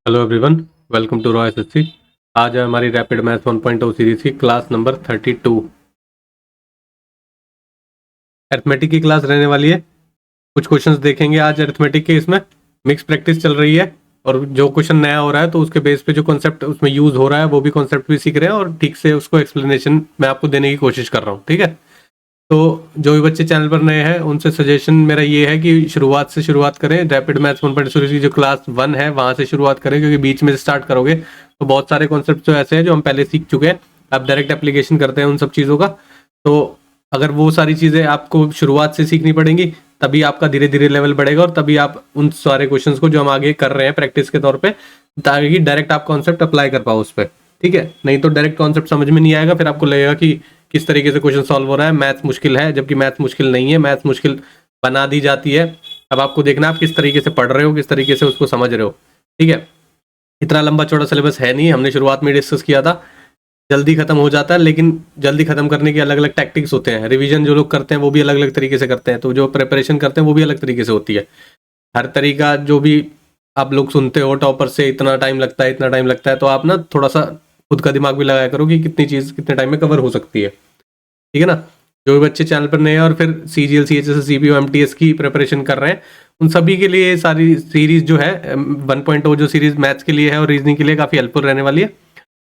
Hello everyone, welcome to raw SSC. आज है हमारी रैपिड मैथ 1.0 सीरीज की क्लास नंबर 32। अरिथमेटिक की क्लास रहने वाली है। कुछ क्वेश्चंस देखेंगे आज अरिथमेटिक के। इसमें मिक्स प्रैक्टिस चल रही है और जो क्वेश्चन नया हो रहा है तो उसके बेस पे जो कॉन्सेप्ट उसमें यूज हो रहा है वो भी कॉन्सेप्ट भी सीख रहे हैं और ठीक से उसको एक्सप्लेनेशन मैं आपको देने की कोशिश कर रहा हूँ। ठीक है, तो जो भी बच्चे चैनल पर नए हैं उनसे सजेशन मेरा ये है कि शुरुआत से शुरुआत करें। रैपिड मैथ्स 1.0 सीरीज की जो क्लास 1 है वहां से शुरुआत करें, क्योंकि बीच में से स्टार्ट करोगे तो बहुत सारे कॉन्सेप्ट जो ऐसे हैं जो हम पहले सीख चुके हैं, आप डायरेक्ट एप्लीकेशन करते हैं उन सब चीज़ों का। तो अगर वो सारी चीज़ें आपको शुरुआत से सीखनी पड़ेंगी तभी आपका धीरे धीरे लेवल बढ़ेगा और तभी आप उन सारे क्वेश्चन को जो हम आगे कर रहे हैं प्रैक्टिस के तौर पर, ताकि डायरेक्ट आप कॉन्सेप्ट अप्लाई कर पाओ उस पर। ठीक है, नहीं तो डायरेक्ट कॉन्सेप्ट समझ में नहीं आएगा, फिर आपको लगेगा कि किस तरीके से क्वेश्चन सॉल्व हो रहा है, मैथ्स मुश्किल है, जबकि मैथ्स मुश्किल नहीं है, मैथ्स मुश्किल बना दी जाती है। अब आपको देखना आप किस तरीके से पढ़ रहे हो, किस तरीके से उसको समझ रहे हो। ठीक है, इतना लंबा चौड़ा सिलेबस है नहीं, हमने शुरुआत में डिस्कस किया था। जल्दी खत्म हो जाता है, लेकिन जल्दी खत्म करने के अलग अलग टैक्टिक्स होते हैं। रिवीजन जो लोग करते हैं वो भी अलग अलग तरीके से करते हैं, तो जो प्रिपरेशन करते हैं वो भी अलग तरीके से होती है। हर तरीका जो भी आप लोग सुनते हो टॉपर से, इतना टाइम लगता है इतना टाइम लगता है, तो आप ना थोड़ा सा खुद का दिमाग भी लगाया करो कि कितनी चीज़ कितने टाइम में कवर हो सकती है। ठीक है ना, जो भी बच्चे चैनल पर नए हैं और फिर CGL CHS CPO MTS की प्रिपरेशन कर रहे हैं उन सभी के लिए सारी सीरीज जो है 1.0 जो सीरीज मैथ्स के लिए है और रीजनिंग के लिए काफ़ी हेल्पफुल रहने वाली है।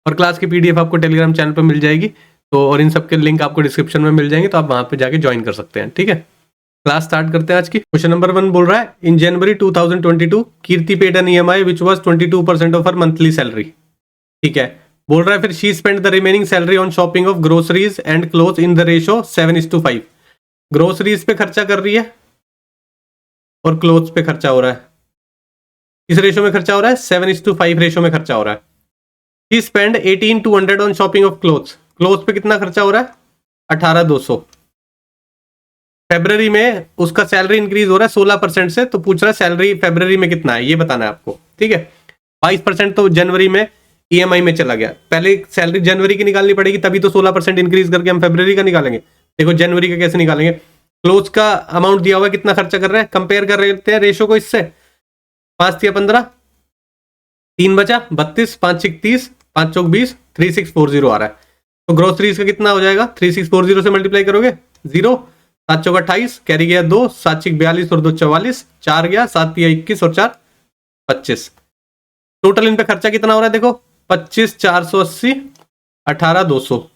और क्लास की PDF आपको टेलीग्राम चैनल पर मिल जाएगी, तो और इन सब के लिंक आपको डिस्क्रिप्शन में मिल जाएंगे, तो आप वहां पे जाके ज्वाइन कर सकते हैं। ठीक है, क्लास स्टार्ट करते हैं आज की। क्वेश्चन नंबर 1 बोल रहा है, in January 2022 Kirti paid an EMI which was 22% of her monthly salary. ठीक है, बोल रहा है फिर she spend the remaining salary on shopping of groceries and cloth in the ratio 7:5। Groceries पे खर्चा कर रही है और क्लोथ्स पे खर्चा हो रहा है। किस रेशो में खर्चा हो रहा है? 7:5 रेशो में खर्चा हो रहा है। She spend 18,200 on shopping of clothes. Clothes पे कितना खर्चा हो रहा है? 18,200। फेब्रवरी में उसका सैलरी इंक्रीज हो रहा है 16% से, तो पूछ रहा है सैलरी फेब्रवरी में कितना है, ये बताना है आपको। ठीक है, 22% तो जनवरी में EMI में चला गया। पहले सैलरी जनवरी की निकालनी पड़ेगी, तभी तो 16% इंक्रीज करके हम फेब्रवरी का निकालेंगे। देखो जनवरी का कैसे निकालेंगे, क्लोज का अमाउंट दिया हुआ है, कितना खर्चा कर रहे हैं, कंपेयर कर रहे हैं रेशो को इससे। 5 या 15, 3 बचा 32, 5 6 30, 5 चौक 20, 3640 आ रहा है। तो ग्रोसरीज का कितना हो जाएगा? 3640 से मल्टीप्लाई करोगे 0, 7 चौक 28, कैरी गया 2, 7 6 42 और 2 44, 4 गया 7 या 21 और 4 25। टोटल इन पे खर्चा कितना हो रहा है देखो, 25,480, 18,200,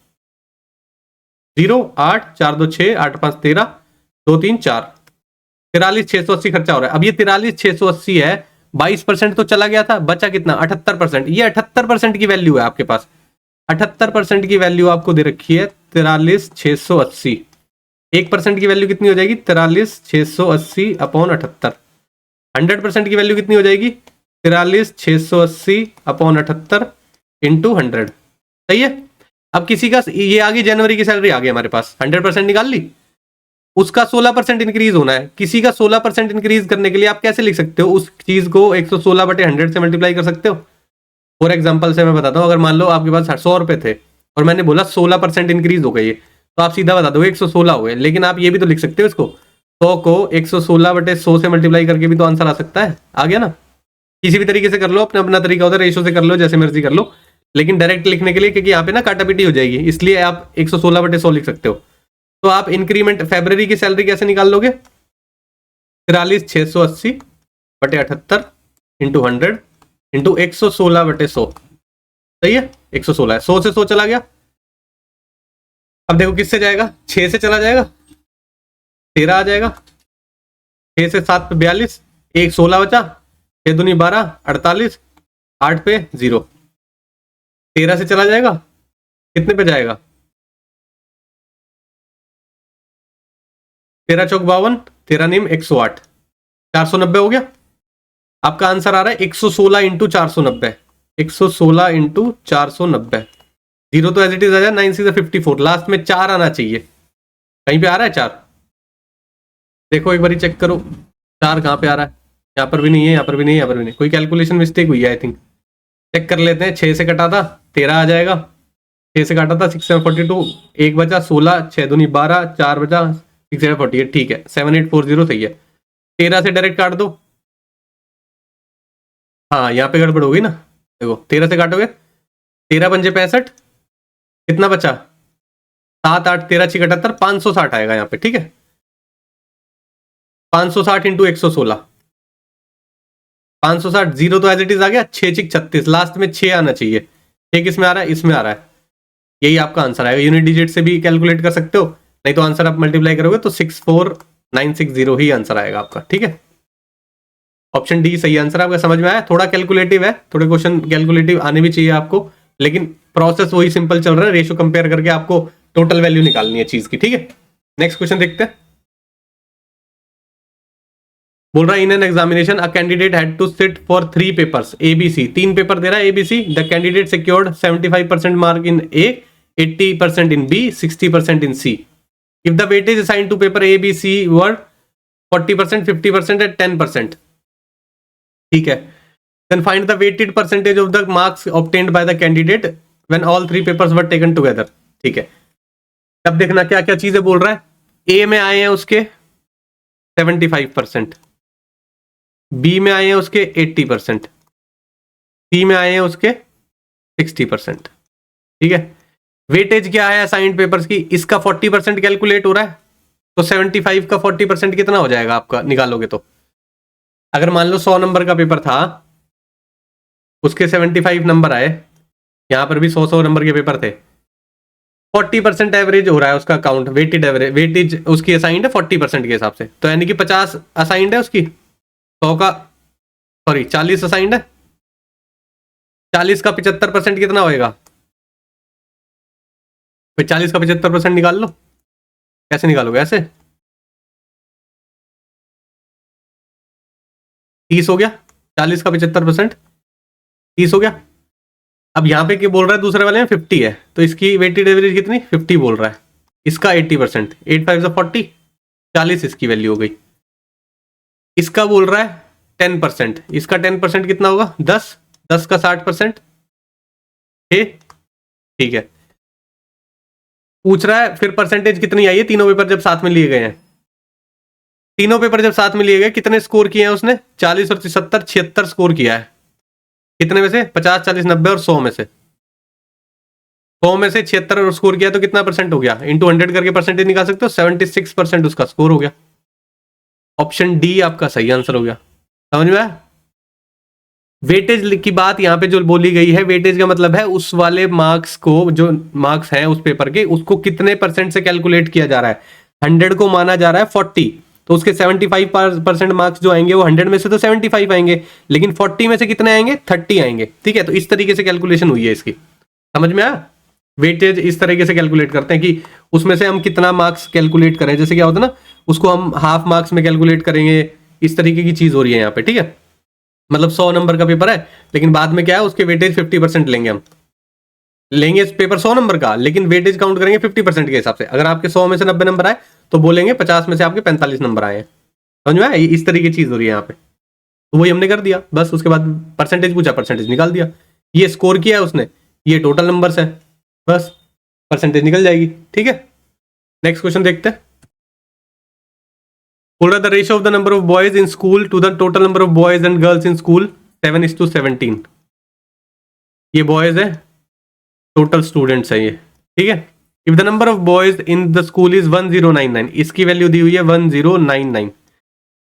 0 8 4 2 6 8 5 13 2 3 4, 43,680 खर्चा हो रहा है। अब ये 43,680 है, 22% तो चला गया था, बचा कितना? 78%। ये 78% की वैल्यू है आपके पास, 78% की वैल्यू आपको दे रखी है 43,680। 1% की वैल्यू कितनी हो जाएगी? 43,680 अपॉन 78। 100% की वैल्यू कितनी हो जाएगी? 43,680 अपॉन 78 इंटू 100। सही है। अब किसी का ये आ गई जनवरी की सैलरी आ गई हमारे पास, 100% निकाल ली, उसका 16% इंक्रीज होना है। किसी का 16% इंक्रीज करने के लिए आप कैसे लिख सकते हो? उस चीज को 116/100 से मल्टीप्लाई कर सकते हो। फॉर एग्जाम्पल से मैं बताता हूँ, अगर मान लो आपके पास 100 रुपए थे और मैंने बोला 16% इंक्रीज हो गई है, तो आप सीधा बता दो 116 हो गए। लेकिन आप ये भी तो लिख सकते हो, इसको 100 को 116/100 से मल्टीप्लाई करके भी तो आंसर आ सकता है। आ गया ना? किसी भी तरीके से कर लो, अपना अपना तरीका होता है, रेशो से कर लो, जैसे मर्जी कर लो, लेकिन डायरेक्ट लिखने के लिए, क्योंकि यहाँ पे ना काटापीटी हो जाएगी, इसलिए आप 116/100 लिख सकते हो। तो आप इंक्रीमेंट फेब्रवरी की सैलरी कैसे निकाल लोगे? 43,680/78 इंटू 100 इंटू 116/100। सही है, 116 है, 100 से 100 चला गया। अब देखो किससे जाएगा, 6 से चला जाएगा, 13 आ जाएगा, 6 से 7 पे 42, 1 16 बचा, 6 दूनी 12, 48, 8 पे 0। 13 से चला जाएगा, कितने पे जाएगा? 13 चौक 52, 13 नीम 108, 490 हो गया। आपका आंसर आ रहा है 116 इंटू 490, 116 इंटू 490। 0 तो एज इट इज आ जाए, 9 6 54, लास्ट में 4 आना चाहिए। कहीं पे आ रहा है 4? देखो एक बार चेक करो, 4 कहाँ पे आ रहा है? यहाँ पर भी नहीं है, यहाँ पर भी नहीं है, यहाँ पर भी नहीं। कोई कैलकुलेशन मिस्टेक हुई है आई थिंक। चेक कर लेते हैं। 6 से कटा था 13 आ जाएगा, 6 से काटा था 6 7 42, 1 बचा 16, 6 दूनी 12, 4 बचा 6 7 48। ठीक है, 7840 सही है। 13 से डायरेक्ट काट दो, हाँ यहाँ पे गड़बड़ होगी ना, देखो 13 से काटोगे, 13 पंजे 65, कितना बचा 7 8 13 6 78, 560 आएगा यहाँ पे, ठीक है। 560 इंटू 116, 560, जीरो तो एज इट इज आ गया, 6 6 36, लास्ट में 6 आना चाहिए, 6 किस में आ रहा है, इसमें आ रहा है, यही आपका आंसर आएगा। यूनिट डिजिट से भी कैलकुलेट कर सकते हो, नहीं तो आंसर आप मल्टीप्लाई करोगे तो 64960 ही आंसर आएगा आपका, ठीक है। ऑप्शन डी सही आंसर आपका। समझ में आया, थोड़ा कैलकुलेटिव है, थोड़े क्वेश्चन कैलकुलेटिव आने भी चाहिए आपको, लेकिन प्रोसेस वही सिंपल चल रहा है, रेशियो कंपेयर करके आपको टोटल वैल्यू निकालनी है चीज की, ठीक है। नेक्स्ट क्वेश्चन देखते हैं। बोल रहा है in an examination a candidate had to sit for 3 papers ABC, 3 paper दे रहा है ABC, the candidate secured 75% mark in A, 80% in B, 60% in C. If the weightage assigned to paper A B C were 40%, 50% and 10%, ठीक है, then find the weighted percentage of the marks obtained by the candidate when all 3 papers were taken together, ठीक है। अब देखना क्या क्या चीजें बोल रहा है। ए में आए हैं उसके 75%, बी में आए हैं उसके 80%, सी में आए हैं उसके 60%, ठीक है। वेटेज क्या है असाइंड पेपर्स की, इसका 40% कैलकुलेट हो रहा है, तो 75 का 40% कितना हो जाएगा आपका, निकालोगे तो। अगर मान लो 100 नंबर का पेपर था, उसके 75 नंबर आए, यहां पर भी 100 नंबर के पेपर थे, 40% एवरेज हो रहा है उसका काउंट, वेटेड एवरेज, वेटेज उसकी असाइंड है 40% के हिसाब से, तो यानी कि 50 असाइंड है उसकी, 100 का सॉरी 40 असाइंड है, 40 का 75% कितना होएगा, 40 का 75% निकाल लो। कैसे निकालोगे, ऐसे 30 हो गया, 40 का 75% 30 हो गया। अब यहाँ पे क्या बोल रहा है, दूसरे वाले में 50 है, तो इसकी वेटेड एवरेज कितनी 50 बोल रहा है, इसका 80%, 8 5 40, 40 इसकी वैल्यू हो गई। इसका बोल रहा है 10%, इसका 10% कितना होगा 10, 10 का 60%, ठीक है। पूछ रहा है फिर परसेंटेज कितनी आई है, तीनों पेपर जब साथ में लिए गए हैं, तीनों पेपर जब साथ में लिए गए कितने स्कोर किए हैं उसने, 40 और 70 76 स्कोर किया है, कितने में से 50 40 90 और 100 में से, 100 में से 76 स्कोर किया तो कितना परसेंट हो गया, इंटू 100 करके परसेंटेज निकाल सकते हो, 76% उसका स्कोर हो गया। ऑप्शन डी आपका सही आंसर हो गया। समझ में आया। वेटेज की बात यहां पे जो बोली गई है, वेटेज का मतलब है उस वाले मार्क्स को, जो मार्क्स हैं उस पेपर के, उसको कितने परसेंट से कैलकुलेट किया जा रहा है। 100 को माना जा रहा है 40, तो उसके 75% मार्क्स जो आएंगे वो 100 में से तो 75 आएंगे, लेकिन 40 में से कितने आएंगे 30 आएंगे, ठीक है। तो इस तरीके से कैलकुलेशन हुई है इसकी, समझ में आया। वेटेज इस तरीके से कैलकुलेट करते हैं कि उसमें से हम कितना मार्क्स कैलकुलेट करें, जैसे क्या होता है ना, उसको हम हाफ मार्क्स में कैलकुलेट करेंगे, इस तरीके की चीज हो रही है यहाँ पे, ठीक है। मतलब 100 नंबर का पेपर है, लेकिन बाद में क्या है उसके वेटेज 50% लेंगे, हम लेंगे इस पेपर 100 नंबर का, लेकिन वेटेज काउंट करेंगे 50% के हिसाब से। अगर आपके 100 में से 90 नंबर आए तो बोलेंगे 50 में से आपके 45 नंबर आए हैं, समझ में आया। इस तरीके की चीज हो रही है यहाँ पे, तो वही हमने कर दिया बस। उसके बाद परसेंटेज पूछा, परसेंटेज निकाल दिया, ये स्कोर किया है उसने, ये टोटल नंबर्स है, बस परसेंटेज निकल जाएगी, ठीक है। नेक्स्ट क्वेश्चन देखते हैं। बोल रहा the ratio of the number of boys in school to the total number of boys and girls in school 7:17। ये बॉयज है, टोटल स्टूडेंट्स है ये, ठीक है। If the number of boys in the school is 1099, इसकी value दी हुई है 1099।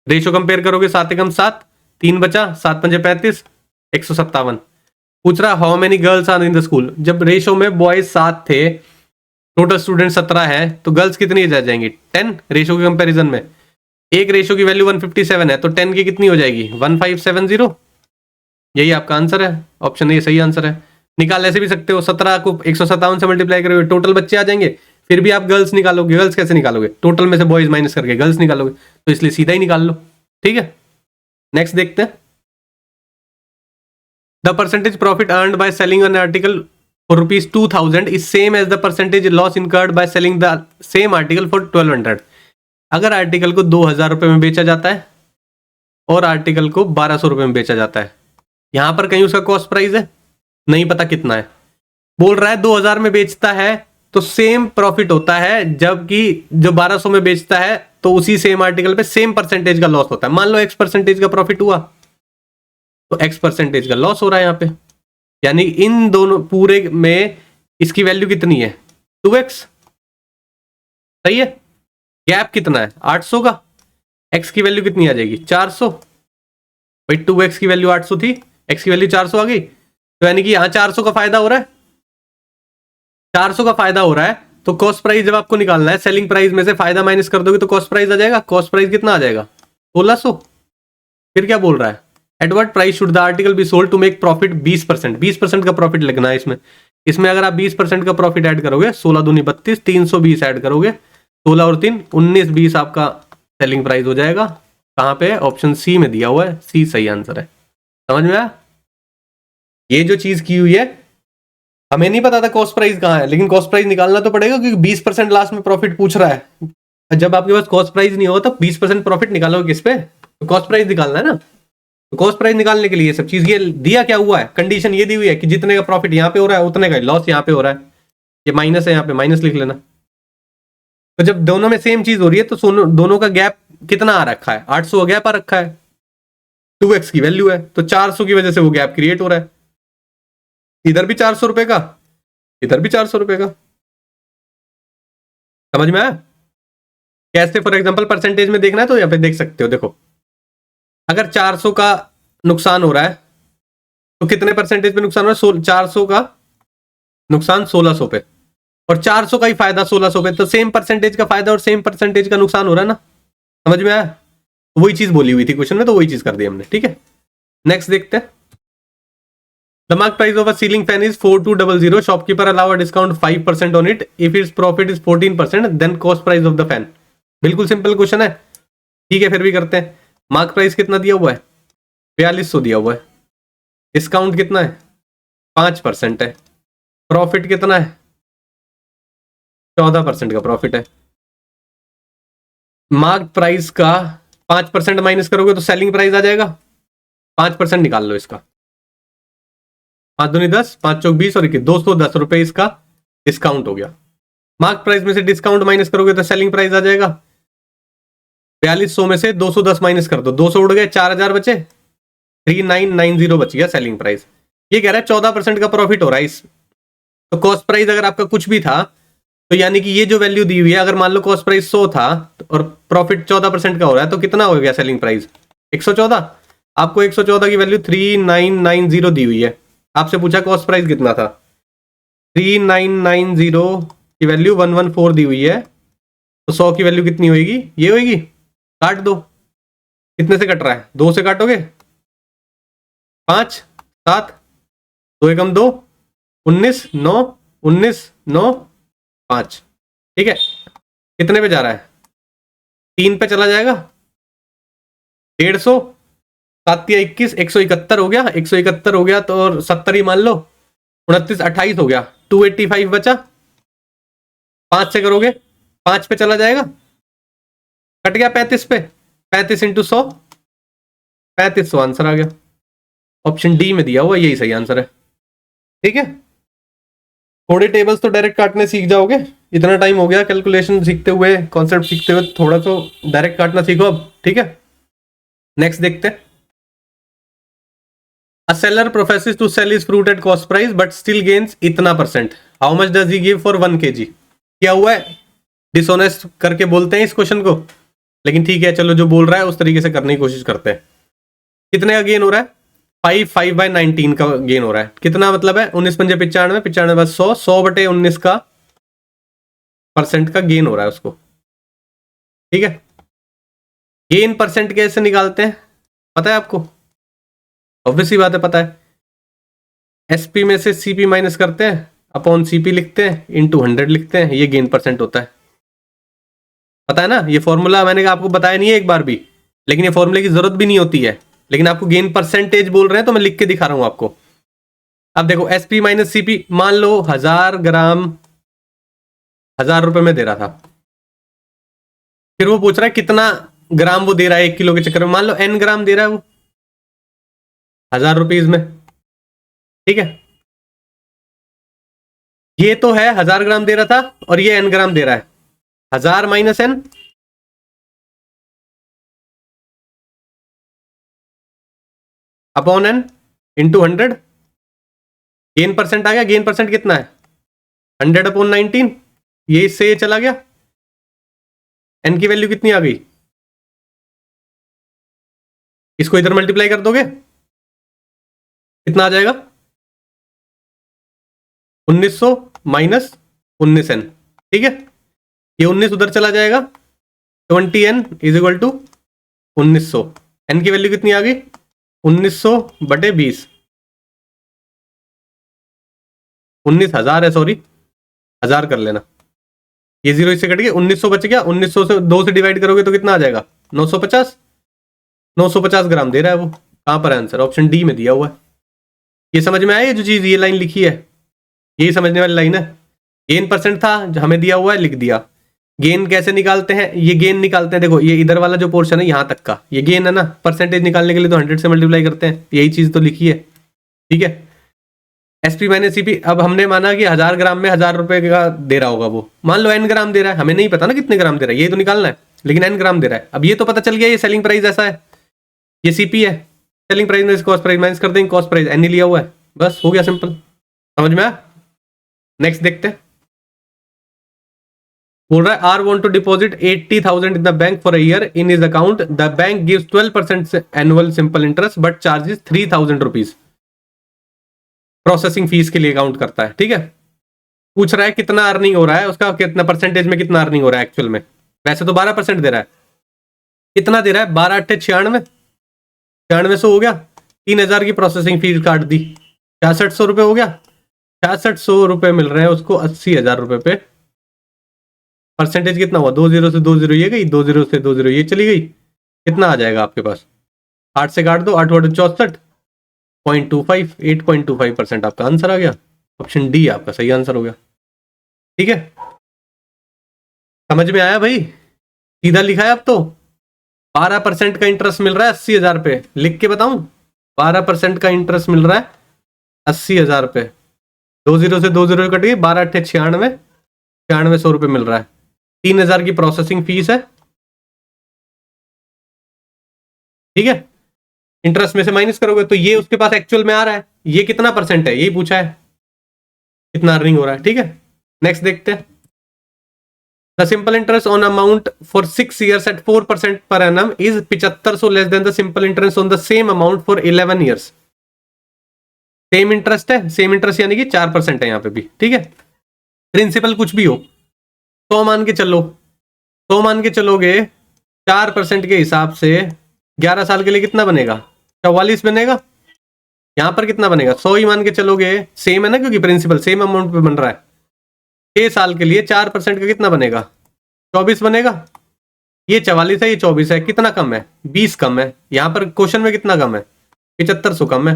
Ratio compare करोगे 7 एकम 7, 3 बचा, 7 पंजे 35, 157। पूछ रहा how many girls are in the school. जब रेशियो में बॉयज 7 थे, टोटल स्टूडेंट 17 है, तो गर्ल्स कितनी रह जाएंगी 10। रेशियो के कंपैरिजन में एक रेशियो की वैल्यू 157 है, तो 10 की कितनी हो जाएगी 1570। यही आपका आंसर है, ऑप्शन ए सही आंसर है। निकाल ऐसे भी सकते हो, 17 को 157 से मल्टीप्लाई करोगे टोटल बच्चे आ जाएंगे, फिर भी आप गर्ल्स निकालोगे। गर्ल्स कैसे निकालोगे, टोटल में से बॉयज माइनस करके गर्ल्स निकालोगे, तो इसलिए सीधा ही निकाल लो, ठीक है। नेक्स्ट देखते हैं। The percentage profit earned by selling an article for ₹2000 is same as the percentage loss incurred by selling the same article for 1200। अगर आर्टिकल को 2000 रुपए में बेचा जाता है और आर्टिकल को 1200 रुपए में बेचा जाता है, यहां पर कहीं उसका कॉस्ट प्राइस है, नहीं पता कितना है। बोल रहा है 2000 में बेचता है तो सेम प्रॉफिट होता है, जबकि जो 1200 में बेचता है तो उसी सेम आर्टिकल पे सेम परसेंटेज का लॉस होता है। मान लो X% का प्रॉफिट हुआ, तो x परसेंटेज का लॉस हो रहा है यहाँ पे। यानी इन दोनों पूरे में इसकी वैल्यू कितनी है 2x, सही है। गैप कितना है 800 का, x की वैल्यू कितनी आ जाएगी 400। भाई 2x की वैल्यू 800 थी, x की वैल्यू 400 आ गई, तो यानी कि यहाँ 400 का फायदा हो रहा है, 400 का फायदा हो रहा है। तो कॉस्ट प्राइस जब आपको निकालना है, सेलिंग प्राइस में से फायदा माइनस कर दोगे तो कॉस्ट प्राइस आ जाएगा। कॉस्ट प्राइस कितना आ जाएगा 1600। फिर क्या बोल रहा है, at what price should the article be sold to make profit 20%। 20% का प्रॉफिट लगना है इसमें अगर आप 20% का प्रॉफिट ऐड करोगे, 16 दूनी 32, 320 ऐड करोगे, 16 और 3 19, 20 आपका सेलिंग प्राइस हो जाएगा। कहाँ पे, ऑप्शन सी में दिया हुआ है, सी सही आंसर है। समझ में आया। ये जो चीज की हुई है, हमें नहीं पता था कॉस्ट प्राइस कहाँ है, लेकिन कॉस्ट प्राइस निकालना तो पड़ेगा क्योंकि 20% लास्ट में प्रॉफिट पूछ रहा है। जब आपके पास कॉस्ट प्राइस नहीं होगा तो 20% प्रॉफिट निकालोगे किस पे, तो कॉस्ट प्राइस निकालना है ना। तो कॉस्ट प्राइस निकालने के लिए सब चीज ये दिया क्या हुआ है, कंडीशन ये दी हुई है कि जितने का प्रॉफिट यहाँ पे हो रहा है उतने का लॉस यहाँ पे हो रहा है। ये माइनस है, यहाँ पे माइनस लिख लेना। तो जब दोनों में सेम चीज हो रही है तो दोनों का गैप कितना आ रखा है, 800 गैप आ रखा है, 2x की वैल्यू है, तो 400 की वजह से वो गैप क्रिएट हो रहा है। इधर भी 400 रुपए का, इधर भी 400 रुपए का। समझ में आया कैसे। फॉर एग्जांपल परसेंटेज में देखना है तो यहाँ पे देख सकते हो, देखो अगर 400 का नुकसान हो रहा है तो कितने परसेंटेज पे नुकसान हो रहा है, 400 का नुकसान 1600 पे, और 400 का ही फायदा 1600 पे, तो सेम परसेंटेज का फायदा और सेम परसेंटेज का नुकसान हो रहा है ना। समझ में आया। वही चीज बोली हुई थी क्वेश्चन में, तो वही चीज कर दी हमने। ठीक है, नेक्स्ट देखते हैं। The mark price of a ceiling fan is 4200. Shopkeeper allow a discount 5% on it. If its profit is 14%, then cost price of the fan. बिल्कुल सिंपल क्वेश्चन है। ठीक है, फिर भी करते हैं। मार्क प्राइस कितना दिया हुआ है 4200 दिया हुआ है, डिस्काउंट कितना है 5% है, प्रॉफिट कितना है 14% का प्रॉफिट है। मार्क प्राइस का 5% माइनस करोगे तो सेलिंग प्राइस आ जाएगा। 5% निकाल लो इसका, 5 दूनी 10, 5 चौक 20 और 21, 210 रुपए इसका डिस्काउंट हो गया। मार्क प्राइस में से डिस्काउंट माइनस करोगे तो सेलिंग प्राइस आ जाएगा। 4200 में से 210 माइनस कर दो, 200 उड़ गए, 4000 बचे, 3990 बच गया सेलिंग प्राइस। ये कह रहा है 14% का प्रॉफिट हो रहा है इस। तो कॉस्ट प्राइस अगर आपका कुछ भी था तो यानी कि ये जो वैल्यू दी हुई है, अगर मान लो कॉस्ट प्राइस 100 था और प्रॉफिट 14% का हो रहा है तो कितना हो गया सेलिंग प्राइस 114। आपको 114 की वैल्यू 3990 दी हुई है। आपसे पूछा कॉस्ट प्राइस कितना था, 3990 की वैल्यू 114 दी हुई है, तो 100 की वैल्यू कितनी होगी, ये होगी। काट दो, कितने से कट रहा है, 2 से काटोगे, 5 7, 2 एकम 2, 19 9, 19 9 5। ठीक है, कितने पे जा रहा है 3 पे चला जाएगा, 150, 7 या 21, 171 हो गया, 171 हो गया तो 70 ही मान लो, 29 28 हो गया, 285 बचा। 5 से करोगे 5 पे चला जाएगा, कट गया 35 पे, 35 इंटू 100, 3500 आंसर आ गया। ऑप्शन डी में दिया हुआ यही सही आंसर है। ठीक है, थोड़े टेबल्स तो डायरेक्ट काटने सीख जाओगे, इतना टाइम हो गया कैलकुलेशन सीखते हुए, कॉन्सेप्ट सीखते हुए, थोड़ा तो डायरेक्ट काटना सीखो अब। ठीक है, नेक्स्ट देखते हैं। A seller professes to sell his fruit at cost price but still gains इतना %. How much does he give for 1 kg? क्या हुआ है, डिसऑनेस्ट करके बोलते हैं इस क्वेश्चन को, लेकिन ठीक है चलो जो बोल रहा है उस तरीके से करने की कोशिश करते हैं। कितने का गेन हो रहा है 5/19 का गेन हो रहा है। कितना मतलब है 19 पंजे 95, 95 बस 100, 100/19 का % का गेन हो रहा है उसको। ठीक है, गेन % कैसे निकालते हैं पता है आपको, ऑब्वियसली बात है पता है। एसपी में से सीपी माइनस करते हैं, अपॉन सीपी लिखते हैं, इंटू 100 लिखते हैं, ये गेन % होता है। पता है ना, ये फॉर्मूला मैंने आपको बताया नहीं है एक बार भी, लेकिन ये फॉर्मूले की जरूरत भी नहीं होती है, लेकिन आपको गेन % बोल रहे हैं तो मैं लिख के दिखा रहा हूं आपको। अब देखो एसपी माइनस सीपी, मान लो 1000 ग्राम 1000 रुपए में दे रहा था, फिर वो पूछ रहा है कितना ग्राम वो दे रहा है 1 किलो के चक्कर में, मान लो n ग्राम दे रहा है वो 1000 रुपीज में। ठीक है, ये तो है 1000 ग्राम दे रहा था और ये n ग्राम दे रहा है, 1000 minus n, upon n into 100, gain percent आ गया। गेन परसेंट कितना है 100/19, ये इससे ये चला गया। एन की वैल्यू कितनी आ गई, इसको इधर मल्टीप्लाई कर दोगे कितना आ जाएगा 1900 माइनस 19n, ठीक है। ये 19 उधर चला जाएगा, 20n is equal to 1900। N की वैल्यू कितनी आ गई 1900/20, 19,000 है, सॉरी 1000 कर लेना। ये जीरो इससे कट गया, 1900 बच गया। 1900 से 2 से डिवाइड करोगे तो कितना आ जाएगा 950। 950 ग्राम दे रहा है वो। कहां पर है आंसर, ऑप्शन डी में दिया हुआ है। ये समझ में आया, ये जो चीज ये लाइन लिखी है यही समझने वाली लाइन है। गेन परसेंट था जो हमें दिया हुआ है, लिख दिया। गेन कैसे निकालते हैं, ये गेन निकालते हैं, देखो ये इधर वाला जो पोर्शन है यहां तक का ये गेन है ना, परसेंटेज निकालने के लिए तो 100 से मल्टीप्लाई करते हैं, यही चीज तो लिखी है, ठीक है। एसपी माइनस सीपी, अब हमने माना कि 1000 ग्राम में 1000 रुपए का दे रहा होगा वो, मान लो n ग्राम दे रहा है, हमें नहीं पता ना कितने ग्राम दे रहा है, ये तो निकालना है, लेकिन n ग्राम दे रहा है। अब ये तो पता चल गया ये सेलिंग प्राइस ऐसा है, ये सीपी है, सेलिंग प्राइस में कॉस्ट प्राइस माइनस कर देंगे, कॉस्ट प्राइस एन ही लिया हुआ है, बस हो गया सिंपल। समझ में आया। नेक्स्ट देखते हैं, बोल रहा है R want to deposit 80,000 in the bank for a year in his account, the bank gives 12% annual simple interest but charges 3,000 rupees processing fees के लिए काउंट करता है, ठीक है। पूछ रहा है कितना अर्निंग हो रहा है उसका, कितना परसेंटेज में कितना अर्निंग हो रहा है एक्चुअल में। वैसे तो 12% दे रहा है, कितना दे रहा है 12 8 96, 9600 हो गया। 3,000 की प्रोसेसिंग फीस काट दी, 6600 रुपये हो गया। 6600 रुपये मिल रहे हैं उसको 80,000 रुपये पे। परसेंटेज कितना हुआ, 20 से 20 ये गई, 20 से 20 ये चली गई, कितना आ जाएगा आपके पास, 8 से काट दो, 8 8 64, 0.25, 8.25% आपका आंसर आ गया। ऑप्शन डी आपका सही आंसर हो गया, ठीक है। समझ में आया भाई, सीधा लिखा है अब तो। 12% का इंटरेस्ट मिल रहा है 80,000 पे, लिख के बताऊं 12% का इंटरेस्ट मिल रहा है 80,000 पे। 20 से 20 कट गई, 12 8 96, 9600 रुपये मिल रहा है। 3,000 की प्रोसेसिंग फीस है, ठीक है। इंटरेस्ट में से माइनस करोगे तो ये उसके पास एक्चुअल में आ रहा है, ये कितना परसेंट है यही पूछा है, कितना अर्निंग हो रहा है, ठीक है। नेक्स्ट देखते हैं, the simple interest on amount for 6 years at 4% per annum is 7500 less than the simple interest on the same amount for 11 years। Same interest है, सेम इंटरेस्ट यानी कि 4% है यहाँ पे भी, ठीक है। प्रिंसिपल कुछ भी हो, 100 मान के चलो, 100 मान के चलोगे 4% के हिसाब से 11 साल के लिए कितना बनेगा 44 बनेगा। यहां पर कितना बनेगा 100 ही मान के चलोगे, सेम है ना क्योंकि प्रिंसिपल सेम अमाउंट पे बन रहा है। 6 साल के लिए 4% का कितना बनेगा 24 बनेगा। ये 44 है, ये 24 है, कितना कम है 20 कम है। यहां पर क्वेश्चन में कितना कम है 7500 कम है।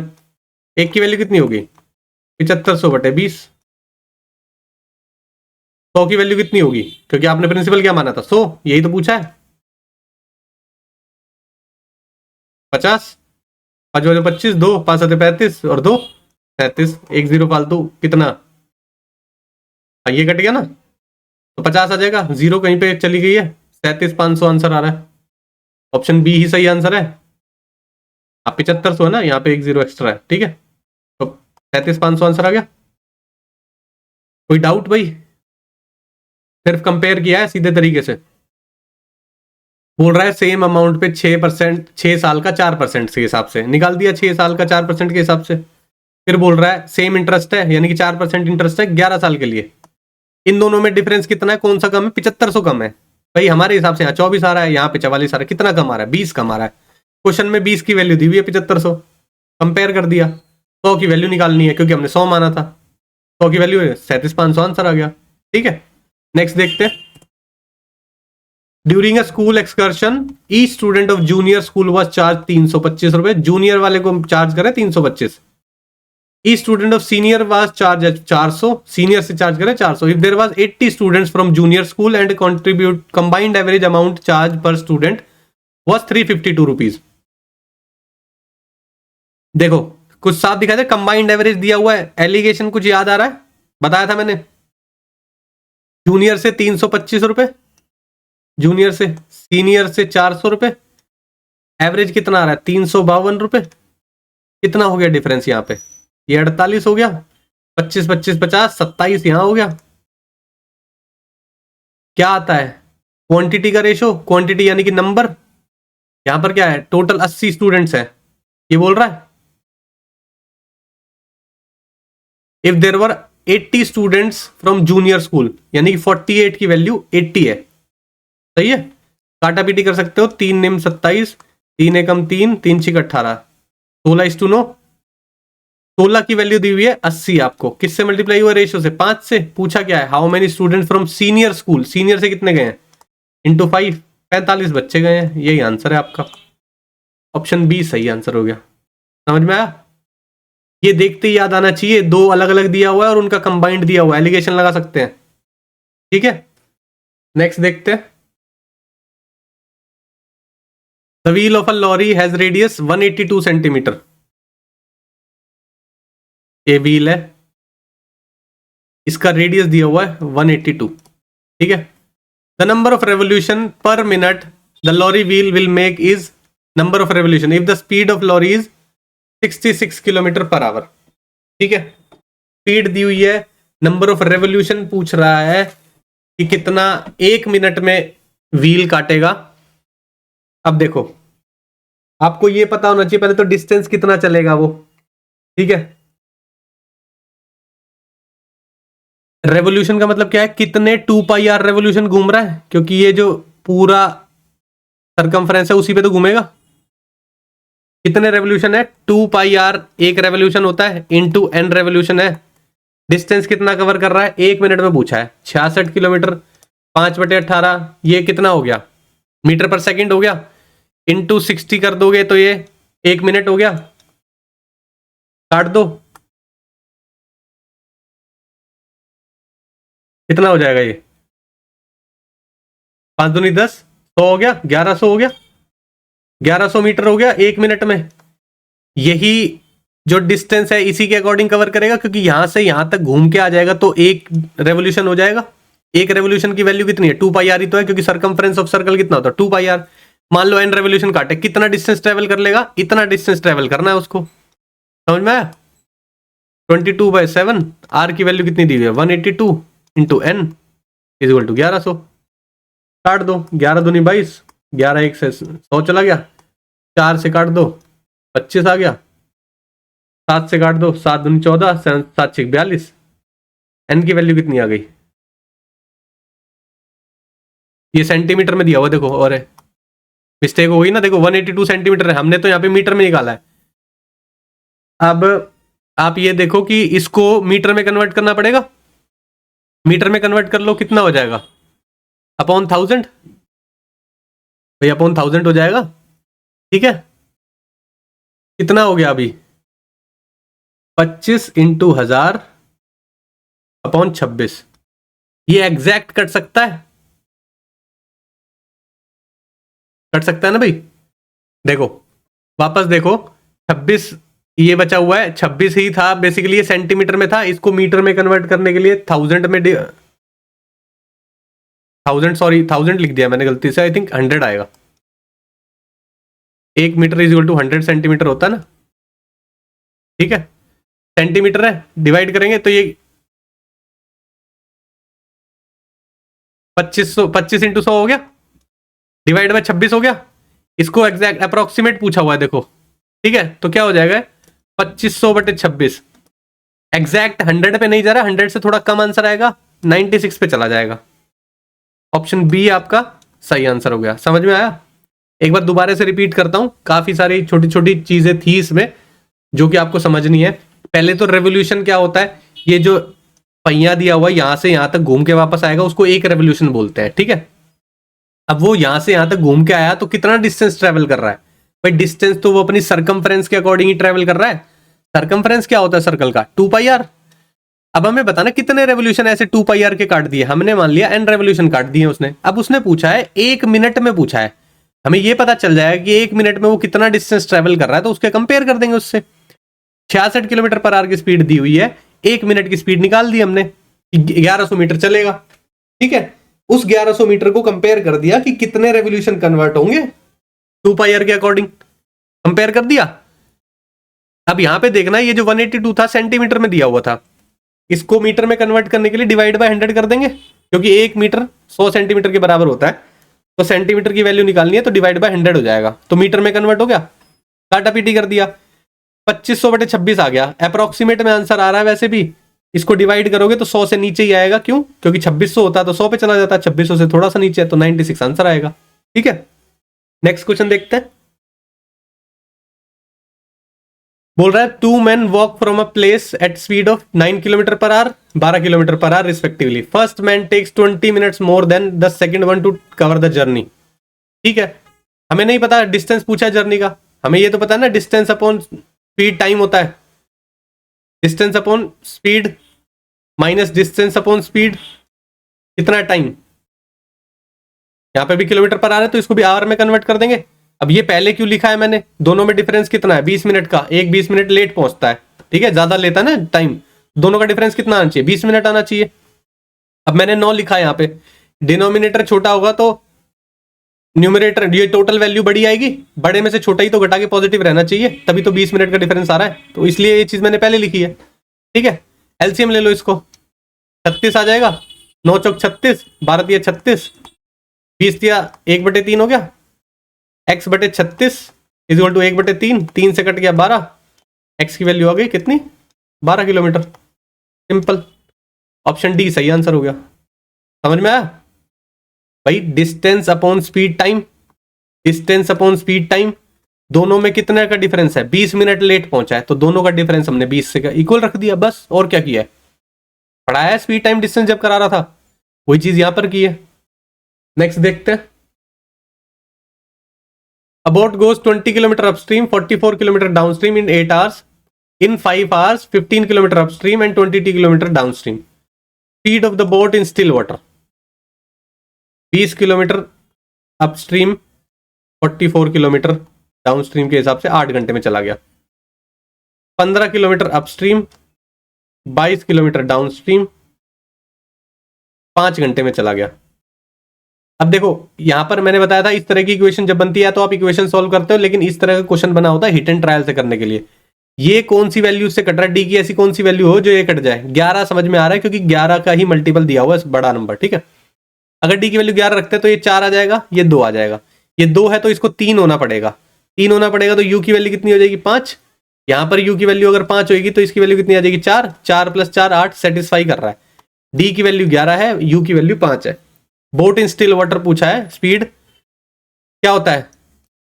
एक की वैल्यू कितनी होगी 7500/20। 100 की वैल्यू कितनी होगी, क्योंकि आपने प्रिंसिपल क्या माना था 100, यही तो पूछा है। 50, 5 बजे 25, 2 5 7 35 और 2 37, 1 0 फालतू, कितना ये कट गया ना तो 50 आ जाएगा, जीरो कहीं पे चली गई है, 37,500 आंसर आ रहा है। ऑप्शन बी ही सही आंसर है। आप 7500 है ना, यहाँ पे 1 0 एक्स्ट्रा है, ठीक है। तो 37,500 आंसर आ गया। कोई डाउट भाई, सिर्फ कंपेयर किया है सीधे तरीके से। बोल रहा है सेम अमाउंट पे 6%, 6 साल का 4% के हिसाब से निकाल दिया, 6 साल का 4% के हिसाब से। फिर बोल रहा है सेम इंटरेस्ट है, यानी कि 4% इंटरेस्ट है 11 साल के लिए। इन दोनों में डिफरेंस कितना है, कौन सा कम है 7500 कम है भाई हमारे हिसाब से। यहाँ 24 आ रहा है, यहाँ पे 44 आ रहा है, कितना कम आ रहा है 20 कम आ रहा है। क्वेश्चन में 20 की वैल्यू दी हुई है 7500, कंपेयर कर दिया। 100 की वैल्यू निकालनी है क्योंकि हमने 100 माना था, 100 की वैल्यू 37,500 आंसर आ गया, ठीक है। नेक्स्ट देखते हैं, during a school excursion each student of junior school was charge 325 रुपए। जूनियर वाले को चार्ज करे 325। Each student of senior was charge 400, senior से चार्ज करे 400। If there was 80 students from junior school and contribute combined average amount charge per student was 352 rupees. देखो कुछ साफ दिखा दे, कंबाइंड एवरेज दिया हुआ है, एलिगेशन कुछ याद आ रहा है, बताया था मैंने। जूनियर से 325 रुपए, जूनियर से, सीनियर से 400 रुपए, एवरेज कितना आ रहा है 352 रुपए। कितना हो गया डिफरेंस यहाँ पे, ये 48 हो गया, 25 25 50 27 यहाँ हो गया। क्या आता है, क्वांटिटी का रेशो, क्वांटिटी यानी कि नंबर, यहां पर क्या है, टोटल 80 स्टूडेंट्स है, ये बोल रहा है if there were 80 students from junior school, यानी कि 48 की वैल्यू 80 है। सही है, काटा पीटी कर सकते हो, 3 निम 27, 3 एकम 3, 3 छिक 18, 16:9। 16 की वैल्यू दी हुई है 80 आपको, किससे मल्टीप्लाई हुआ, रेशियो से, 5 से। पूछा क्या है, how many student from senior school, senior से कितने गए हैं, इंटू 5, 45 बच्चे गए हैं, यही आंसर है आपका। ऑप्शन बी सही आंसर हो गया। समझ में आया, ये देखते ही याद आना चाहिए, दो अलग अलग दिया हुआ है और उनका कंबाइंड दिया हुआ है, एलिगेशन लगा सकते हैं। ठीक है, नेक्स्ट देखते हैं। The wheel of a lorry has radius 182 centimetre, ये व्हील है, इसका रेडियस दिया हुआ है 182। ठीक है, the number of revolution per minute the lorry wheel will make is number of revolution if the speed of lorry is 66 kilometre per hour. ठीक है, स्पीड दी हुई है, नंबर ऑफ रेवोल्यूशन पूछ रहा है कि कितना एक मिनट में व्हील काटेगा। अब देखो, आपको ये पता होना चाहिए पहले तो डिस्टेंस कितना चलेगा वो। ठीक है, रेवोल्यूशन का मतलब क्या है, कितने 2πr रेवोल्यूशन घूम रहा है, क्योंकि ये जो पूरा सरकमफ्रेंस है उसी पे तो घूमेगा। कितने रेवोल्यूशन है, 2πr एक रेवोल्यूशन होता है, इनटू n रेवोल्यूशन है। डिस्टेंस कितना कवर कर रहा है, एक मिनट में पूछा है, 66 किलोमीटर, 5/18, ये कितना हो गया, मीटर पर सेकंड हो गया, इनटू 60 कर दोगे तो ये 1 मिनट हो गया, काट दो, कितना हो जाएगा ये, 5 दूनी 10, 100 हो गया, 1100 हो गया, 1100 मीटर हो गया एक मिनट में। यही जो डिस्टेंस है इसी के अकॉर्डिंग कवर करेगा, क्योंकि यहां से यहां तक घूम के आ जाएगा तो एक रेवोल्यूशन हो जाएगा। एक रेवोल्यूशन की वैल्यू कितनी है, 2πr ही तो है, क्योंकि सरकमफ्रेंस ऑफ सर्कल कितना होता है, 2πr। मान लो n रेवोल्यूशन काटे, कितना डिस्टेंस ट्रेवल कर लेगा, इतना डिस्टेंस ट्रेवल करना है उसको। समझ में आया, 22/7, r की वैल्यू कितनी दी हुई है, 182 into n is equal to 1100। काट दो, 11 दूनी 22, 11 1 से 100 चला गया, 4 से काट दो 25 आ गया, 7 से काट दो 7 दूनी 14, 7 6 42, n की वैल्यू कितनी आ गई, ये सेंटीमीटर में दिया हुआ देखो, और मिस्टेक हो गई ना, देखो 182 सेंटीमीटर है, हमने तो यहाँ पे मीटर में निकाला है। अब आप ये देखो कि इसको मीटर में कन्वर्ट करना पड़ेगा, मीटर में कन्वर्ट कर लो, कितना हो जाएगा, अपॉन 1000, भाई अपॉन 1000 हो जाएगा। ठीक है, कितना हो गया अभी, 25 इंटू 1000 अपॉन 26, ये एग्जैक्ट कट सकता है, कट सकता है ना भाई। देखो वापस देखो, 26 ये बचा हुआ है, 26 ही था बेसिकली, ये सेंटीमीटर में था, इसको मीटर में कन्वर्ट करने के लिए 1000 में 1000 लिख दिया मैंने गलती से, आई थिंक 100 आएगा। 1 metre is equal to 100 centimetre होता है ना। ठीक है, सेंटीमीटर है, डिवाइड करेंगे तो ये 25 इंटू 100 हो गया, डिवाइड बाय 26 हो गया। इसको एग्जैक्ट अप्रोक्सीमेट पूछा हुआ है देखो। ठीक है, तो क्या हो जाएगा, 2500/26, एग्जैक्ट 100 पे नहीं जा रहा, 100 से थोड़ा कम आंसर आएगा, 96 पे चला जाएगा। ऑप्शन बी आपका सही आंसर हो गया। समझ में आया, एक बार दोबारा से रिपीट करता हूं, काफी सारी छोटी छोटी चीजें थी इसमें जो कि आपको समझनी है। पहले तो रेवोल्यूशन क्या होता है, ये जो पहिया दिया हुआ है यहां से यहां तक घूम के वापस आएगा, उसको एक रेवोल्यूशन बोलते हैं। ठीक है, अब वो यहां से यहां तक घूम के आया तो कितना डिस्टेंस ट्रेवल कर रहा है, भाई डिस्टेंस तो वो अपनी सरकमफ्रेंस के अकॉर्डिंग ही ट्रेवल कर रहा है। सरकमफ्रेंस क्या होता है सर्कल का, 2πr। अब हमें बताना कितने रेवोल्यूशन ऐसे 2πr के काट दिए, हमने मान लिया n रेवोल्यूशन काट दिए उसने। अब उसने पूछा है 1 मिनट में पूछा है, हमें यह पता चल जाएगा कि 1 मिनट में वो कितना डिस्टेंस ट्रेवल कर रहा है, तो उसके कंपेयर कर देंगे उससे। 66 किलोमीटर पर आवर की स्पीड दी हुई है, 1 मिनट की स्पीड निकाल दी हमने, 1100 मीटर चलेगा। ठीक है, उस 1100 मीटर को कंपेयर कर दिया कि कितने रेवोल्यूशन कन्वर्ट होंगे 2πr के अकॉर्डिंग, कंपेयर कर दिया। अब यहाँ पे देखना, ये जो 182 था सेंटीमीटर में दिया हुआ था, इसको मीटर में कन्वर्ट करने के लिए डिवाइड बाय 100 कर देंगे, क्योंकि 1 मीटर 100 सेंटीमीटर के बराबर होता है, तो सेंटीमीटर की वैल्यू निकालनी है तो डिवाइड बाय 100 हो जाएगा, तो मीटर में कन्वर्ट हो गया, काटा पीटी कर दिया, 2500/26 आ गया। अप्रोक्सीमेट में आंसर आ रहा है वैसे भी, इसको डिवाइड करोगे तो 100 से नीचे ही आएगा, क्यों? क्योंकि 2600 होता है तो 100 पे चला जाता है, 2600 से थोड़ा सा नीचे है तो 96 आंसर आएगा। ठीक है, नेक्स्ट क्वेश्चन देखते हैं। बोल रहा है 2 men walk from a place at speed of 9 kilometre per hour, 12 kilometre per hour respectively. First man takes 20 minutes more than the second one to cover the journey. ठीक है, हमें नहीं पता डिस्टेंस पूछा है जर्नी का, हमें ये तो पता है ना डिस्टेंस अपॉन स्पीड टाइम होता है, distance upon speed minus distance upon speed कितना टाइम, यहां पे भी किलोमीटर पर आ रहा है तो इसको भी आवर में कन्वर्ट कर देंगे। अब ये पहले क्यों लिखा है मैंने, दोनों में डिफरेंस कितना है 20 मिनट का, एक 20 मिनट लेट पहुंचता है, ठीक है, ज्यादा लेता है ना टाइम, दोनों का डिफरेंस कितना आना चाहिए 20 मिनट आना चाहिए। अब मैंने 9 लिखा है यहाँ पे, डिनोमिनेटर छोटा होगा तो न्यूमरेटर ये टोटल वैल्यू बड़ी आएगी, बड़े में से छोटा ही तो घटा के पॉजिटिव रहना चाहिए, तभी तो 20 मिनट का डिफरेंस आ रहा है, तो इसलिए ये चीज मैंने पहले लिखी है। ठीक है, एलसीएम ले लो इसको, 36 आ जाएगा, 9 चौक 36, 12 दिया 36, 20 दिया 1/3 हो गया, x/36 इक्वल टू 1/3, 3 से कट गया 12, x की वैल्यू आ गई कितनी 12 किलोमीटर। सिंपल, ऑप्शन डी सही आंसर हो गया। समझ में आया भाई, distance upon speed time, distance upon speed time, दोनों में कितने का डिफरेंस है, 20 मिनट लेट पहुंचा है तो दोनों का डिफरेंस हमने 20 से इक्वल रख दिया, बस और क्या किया है, पढ़ाया है स्पीड टाइम डिस्टेंस जब करा रहा था, वही चीज यहां पर की है। नेक्स्ट देखते हैं, A boat goes 20 kilometer upstream, 44 kilometer downstream in 8 hours. In 5 hours, 15 kilometer upstream and 22 kilometer downstream. Speed of the boat in still water. 20 kilometre upstream, 44 kilometre downstream के हिसाब से 8 घंटे में चला गया। 15 किलोमीटर अपस्ट्रीम, 22 किलोमीटर डाउनस्ट्रीम, 5 घंटे में चला गया। अब देखो यहां पर मैंने बताया था इस तरह की इक्वेशन जब बनती है तो आप इक्वेशन सॉल्व करते हो, लेकिन इस तरह का क्वेश्चन बना होता है हिट एंड ट्रायल से करने के लिए। ये कौन सी वैल्यू से कट रहा है, डी की ऐसी कौन सी वैल्यू हो जो ये कट जाए, 11 समझ में आ रहा है क्योंकि 11 का ही मल्टीपल दिया हुआ है बड़ा नंबर। ठीक है, अगर डी की वैल्यू 11 रखते हैं तो ये 4 आ जाएगा, ये 2 आ जाएगा, ये 2 है तो इसको 3 होना पड़ेगा, 3 होना पड़ेगा तो यू की वैल्यू कितनी हो जाएगी 5, यहां पर यू की वैल्यू अगर 5 होगी तो इसकी वैल्यू कितनी आ जाएगी 4, 4 + 4 8 सेटिस्फाई कर रहा है। डी की वैल्यू 11 है, यू की वैल्यू 5 है। बोट इन स्टिल वाटर पूछा है, स्पीड क्या होता है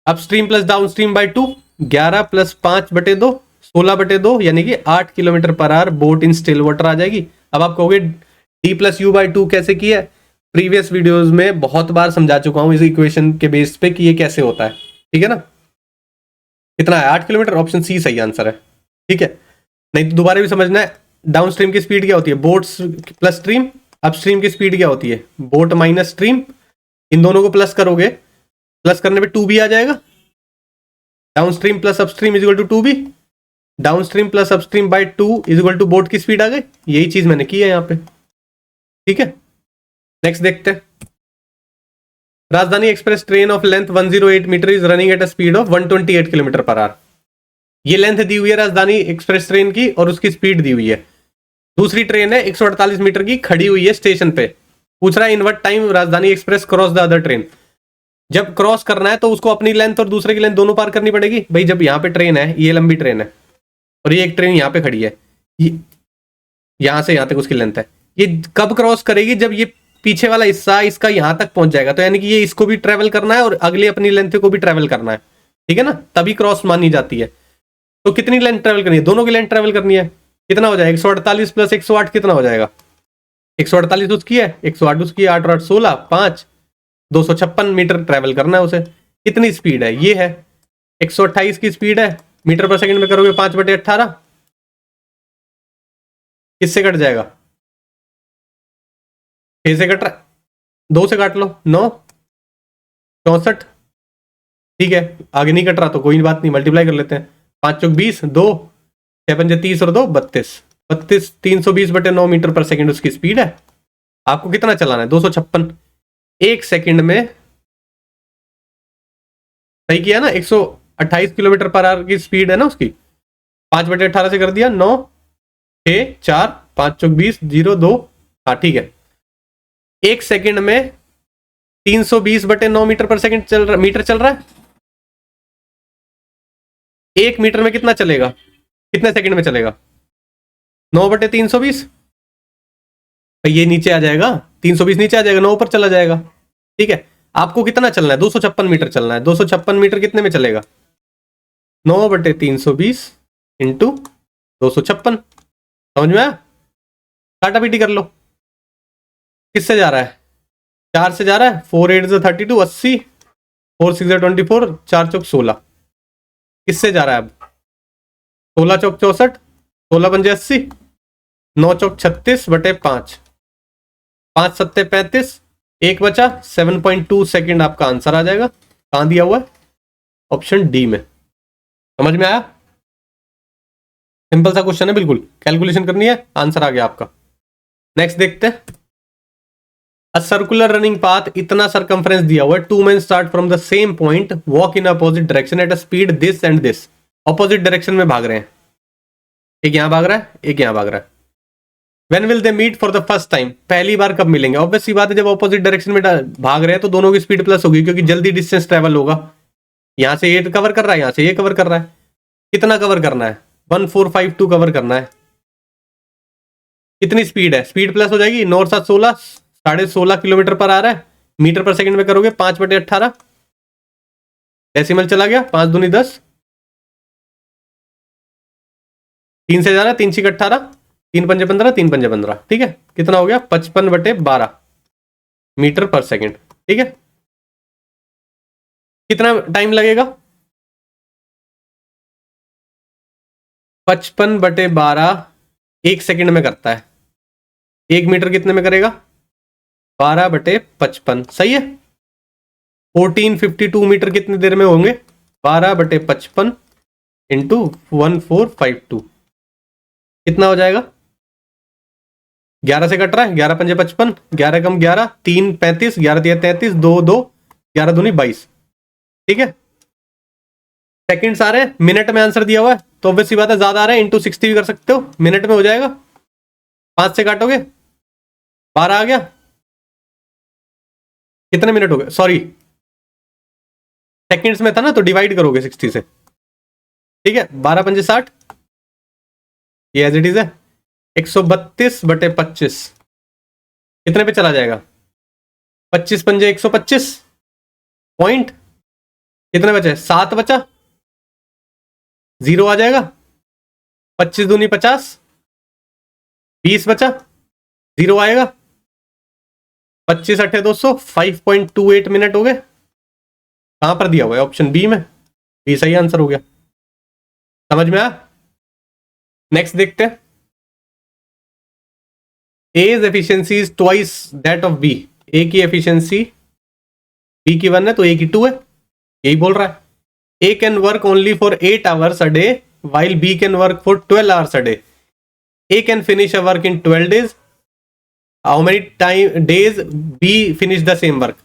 अपस्ट्रीम प्लस डाउनस्ट्रीम बाय 2, 11 + 5/2 16/2 यानी कि 8 kilometre per hour boat in still water आ जाएगी। अब आप कहोगे डी प्लस यू बाय 2 कैसे किया है, प्रीवियस वीडियोस में बहुत बार समझा चुका हूं इस इक्वेशन के बेस पे कि ये कैसे होता है। ठीक है ना, कितना है 8 किलोमीटर, ऑप्शन सी सही आंसर है। ठीक है, नहीं तो दोबारा भी समझना है, डाउनस्ट्रीम की स्पीड क्या होती है बोट्स प्लस स्ट्रीम, अपस्ट्रीम की स्पीड क्या होती है बोट माइनस स्ट्रीम, इन दोनों को प्लस करोगे, प्लस करने पे 2b आ जाएगा, downstream plus upstream equal to 2b, downstream plus upstream by 2 equal to boat की स्पीड आ गई, यही चीज मैंने की है यहाँ पे। ठीक है, नेक्स्ट देखते हैं, Rajdhani express train of length 108 metre is running at a speed of 128 kilometre per hour. ये लेंथ दी हुई है राजधानी एक्सप्रेस ट्रेन की और उसकी स्पीड दी हुई है। दूसरी ट्रेन है 148 मीटर की, खड़ी हुई है स्टेशन पे, पूछ रहा है इन व्हाट टाइम राजधानी express cross the other train. जब क्रॉस करना है तो उसको अपनी लेंथ और दूसरे की लेंथ दोनों पार करनी पड़ेगी भाई। जब यहाँ पे ट्रेन है, ये लंबी ट्रेन है और ये एक ट्रेन यहाँ पे खड़ी है, यहां से यहां तक उसकी लेंथ है, ये कब क्रॉस करेगी जब ये पीछे वाला हिस्सा इसका यहां तक पहुंच जाएगा, तो यानी कि ये इसको भी ट्रेवल करना है और अगले अपनी लेंथ को भी ट्रेवल करना है। ठीक है ना, तभी क्रॉस मानी जाती है। तो कितनी लेंथ ट्रेवल करनी है, दोनों की लेंथ ट्रेवल करनी है, कितना हो जाएगा 148 + 108 कितना हो जाएगा, 148 उसकी है, 108 उसकी है, 8 और 8 16 5 256 मीटर ट्रेवल करना है उसे। कितनी स्पीड है, ये है 128 की स्पीड है, मीटर पर सेकंड में करोगे 5/18, किससे कट जाएगा 6 से कट रहा, 2 से काट लो 9 64। ठीक है, आगे नहीं कट रहा तो कोई बात नहीं, मल्टीप्लाई कर लेते हैं, 5 चौक 20, 2 6 पंजे 30 और 2 32, 320/9 मीटर पर सेकंड उसकी स्पीड है। आपको कितना चलाना है 256 एक सेकंड में, सही किया ना, 128 किलोमीटर पर आवर की स्पीड है ना उसकी, 5/18 से कर दिया 9, 6, 4, 5 चौक 20, 0, 2। हाँ ठीक है, 1 सेकंड में 320/9 मीटर पर सेकंड मीटर चल रहा है। 1 मीटर में कितना चलेगा, कितने सेकंड में चलेगा? 9/320। ये नीचे आ जाएगा, 320 नीचे आ जाएगा, 9 ऊपर चला जाएगा। ठीक है, आपको कितना चलना है? 256 मीटर चलना है। 256 मीटर कितने में चलेगा? 9/320 इंटू 256। समझ में आया? काटा पीटी कर लो। किससे जा रहा है? 4 से जा रहा है। 4 8 32, 80, 4 6 24, 4 चौक 16। किससे जा रहा है अब? 16 चौक 64, 16 पंजे 80, 9 चौक 36/5, 5 सत्ते 35, 1 बचा, 7.2 सेकेंड आपका आंसर आ जाएगा। कहां दिया हुआ है? ऑप्शन डी में। समझ में आया? सिंपल सा क्वेश्चन है, बिल्कुल कैलकुलेशन करनी है, आंसर आ गया आपका। नेक्स्ट देखते हैं। अ सर्कुलर रनिंग पाथ, इतना सरकमफ्रेंस दिया हुआ है। 2 men start from the same point, walk in opposite direction at a speed this and this. Opposite direction में भाग रहे हैं, एक यहां भाग रहा है, एक यहां भाग रहा है। When will they meet for the first time? पहली बार कब मिलेंगे? ऑब्वियस सी बात है, जब ऑपोजिट डायरेक्शन में भाग रहे हैं तो दोनों की स्पीड प्लस होगी, क्योंकि जल्दी डिस्टेंस ट्रेवल होगा। यहां से ये कवर कर रहा है, यहां से ये कवर कर रहा है। कितना कवर करना है? 1452 कवर करना है। कितनी स्पीड है? स्पीड प्लस हो जाएगी। 9 और 7 16, 16.5 किलोमीटर पर आ रहा है। मीटर पर सेकंड में करोगे 5/18, डेसिमल चला गया, 5 दूनी 10, 3 से जा रहा है, 3 6 18, 3 पंजे 15, 3 पंजे 15। ठीक है, कितना हो गया? 55/12 मीटर पर सेकंड। ठीक है, कितना टाइम लगेगा? 55/12 1 सेकंड में करता है। 1 मीटर कितने में करेगा? 12/55। सही है। 1452 मीटर कितनी देर में होंगे? 12/55 इंटू 1452 कितना हो जाएगा? 11 से कट रहा है, 11 पंजे 55, 11 कम 11, 3 35, 11 3 33, 2 2, 11 दूनी 22। ठीक है, सेकंड्स आ रहे हैं, मिनट में आंसर दिया हुआ है तो ऑब्वियस सी बात है, ज्यादा आ रहा है, इंटू 60 भी कर सकते हो, मिनट में हो जाएगा। 5 से काटोगे 12 आ गया। कितने मिनट हो गए? सॉरी, सेकंड्स में था ना, तो डिवाइड करोगे 60 से। ठीक है, 12 पंजे 60, ये एज इट इज है। 132/25 कितने पे चला जाएगा? 25 पंजे 125 पॉइंट, कितने बचे? 7 बचा, 0 आ जाएगा। 25 दूनी 50, 20 बचा, 0 आएगा। 25 8 200, 5.28 मिनट हो गए। कहां पर दिया हुआ है? ऑप्शन बी में। बी सही आंसर हो गया। समझ में आया? नेक्स्ट देखते हैं। A's efficiency is twice that of B. A की एफिशिएंसी B की 1 है तो A की 2 है, यही बोल रहा है। A can work only for 8 hours a day while B can work for 12 hours a day. A can finish a work in 12 days. How many days B finish the same work?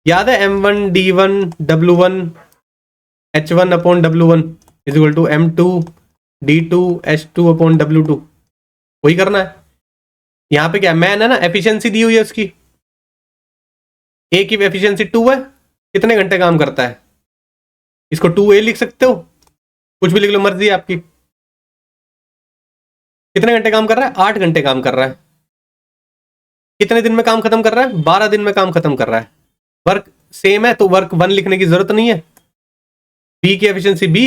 याद है M1 D1 W1 H1 upon W1 is equal to M2 D2 H2 upon W2। वही करना है। यहां पे क्या man है ना, एफिशिएंसी दी हुई है उसकी। ए की एफिशिएंसी 2 है, कितने घंटे काम करता है? इसको 2A लिख सकते हो, कुछ भी लिख लो, मर्जी है आपकी। कितने घंटे काम कर रहा है? 8 घंटे काम कर रहा है। कितने दिन में काम खत्म कर रहा है? 12 दिन में काम खत्म कर रहा है। वर्क सेम है तो वर्क 1 लिखने की जरूरत नहीं है। बी की एफिशिएंसी बी,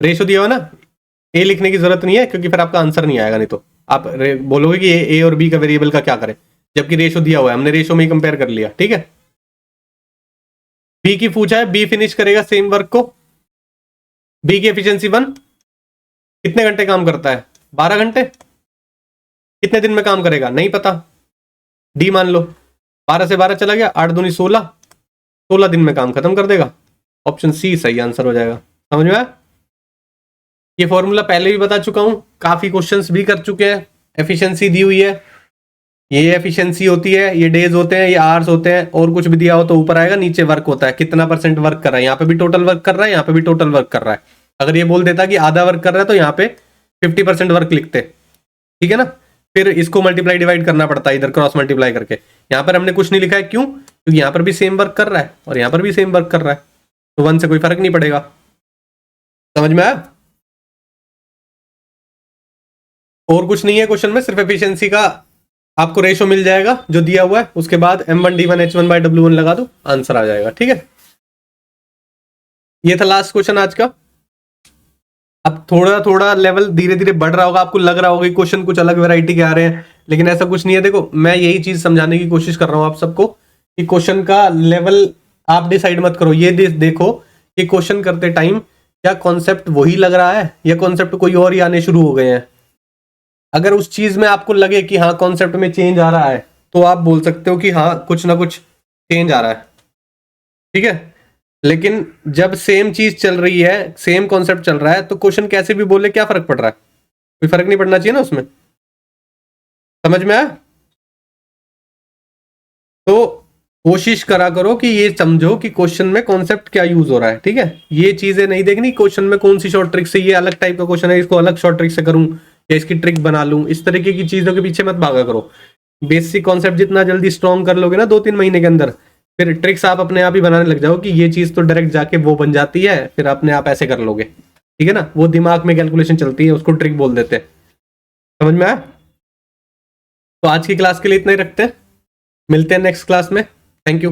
रेशो दिया हुआ ना, ए लिखने की जरूरत नहीं है, क्योंकि फिर आपका आंसर नहीं आएगा। नहीं तो आप बोलोगे कि ए और बी का वेरिएबल का क्या करें, जबकि रेशो दिया हुआ है, हमने रेशो में ही कंपेयर कर लिया। ठीक है, बी की पूछा है, बी फिनिश करेगा सेम वर्क को। बी की एफिशिएंसी 1, कितने घंटे काम करता है? 12 घंटे। कितने दिन में काम करेगा? नहीं पता, डी मान लो। 12 से 12 चला गया, 8 दूनी 16, 16 दिन में काम खत्म कर देगा। ऑप्शन सी सही आंसर हो जाएगा। समझ में आया? ये फॉर्मूला पहले भी बता चुका हूं, काफी क्वेश्चंस भी कर चुके हैं। एफिशिएंसी दी हुई है, ये एफिशिएंसी होती है, ये डेज होते हैं, ये आवर्स होते हैं, और कुछ भी दिया हो तो ऊपर आएगा, नीचे वर्क होता है, कितना % वर्क कर रहा है, यहाँ पे भी टोटल वर्क कर रहा है, यहाँ पे भी टोटल वर्क कर रहा है। अगर ये बोल देता कि आधा वर्क कर रहा है तो यहाँ पे 50% वर्क लिखते, ठीक है ना। फिर इसको मल्टीप्लाई डिवाइड करना पड़ता है इधर क्रॉस मल्टीप्लाई करके। यहाँ पर हमने कुछ नहीं लिखा है, क्यों? क्योंकि यहाँ पर भी सेम वर्क कर रहा है और यहाँ पर भी सेम वर्क कर रहा है, तो 1 से कोई फर्क नहीं पड़ेगा। समझ में आया? और कुछ नहीं है क्वेश्चन में, सिर्फ एफिशिएंसी का आपको रेशो मिल जाएगा जो दिया हुआ है, उसके बाद m1d1 h1/w1 लगा दो, आंसर आ जाएगा, ठीक है। ये था लास्ट क्वेश्चन आज का। अब थोड़ा थोड़ा लेवल धीरे धीरे बढ़ रहा होगा, आपको लग रहा होगा कि क्वेश्चन कुछ अलग वैरायटी के आ रहे हैं, लेकिन ऐसा कुछ नहीं है। देखो, मैं यही चीज समझाने की कोशिश कर रहा हूं आप सबको कि क्वेश्चन का लेवल आप डिसाइड मत करो। ये देखो कि क्वेश्चन करते टाइम क्या कॉन्सेप्ट वही लग रहा है या कॉन्सेप्ट कोई और ही आने शुरू हो गए हैं। अगर उस चीज में आपको लगे कि हाँ कॉन्सेप्ट में चेंज आ रहा है, तो आप बोल सकते हो कि हाँ कुछ ना कुछ चेंज आ रहा है, ठीक है। लेकिन जब सेम चीज चल रही है, सेम कॉन्सेप्ट चल रहा है, तो क्वेश्चन कैसे भी बोले क्या फर्क पड़ रहा है? कोई फर्क नहीं पड़ना चाहिए ना उसमें। समझ में आया? तो कोशिश करा करो कि ये समझो कि क्वेश्चन में कॉन्सेप्ट क्या यूज हो रहा है, ठीक है। ये चीजें नहीं देखनी क्वेश्चन में कौन सी शॉर्ट ट्रिक से, ये अलग टाइप का क्वेश्चन है, इसको अलग शॉर्ट ट्रिक से करूं या इसकी ट्रिक बना लूं, इस तरीके की चीजों के पीछे मत भागा करो। बेसिक कॉन्सेप्ट जितना जल्दी स्ट्रॉन्ग कर लोगे ना 2-3 महीने के अंदर, फिर ट्रिक्स आप अपने आप ही बनाने लग जाओ कि ये चीज तो डायरेक्ट जाके वो बन जाती है, फिर अपने आप ऐसे कर लोगे, ठीक है ना। वो दिमाग में कैलकुलेशन चलती है, उसको ट्रिक बोल देते हैं। समझ में आया? तो आज की क्लास के लिए इतना ही रखते हैं, मिलते हैं नेक्स्ट क्लास में। Thank you.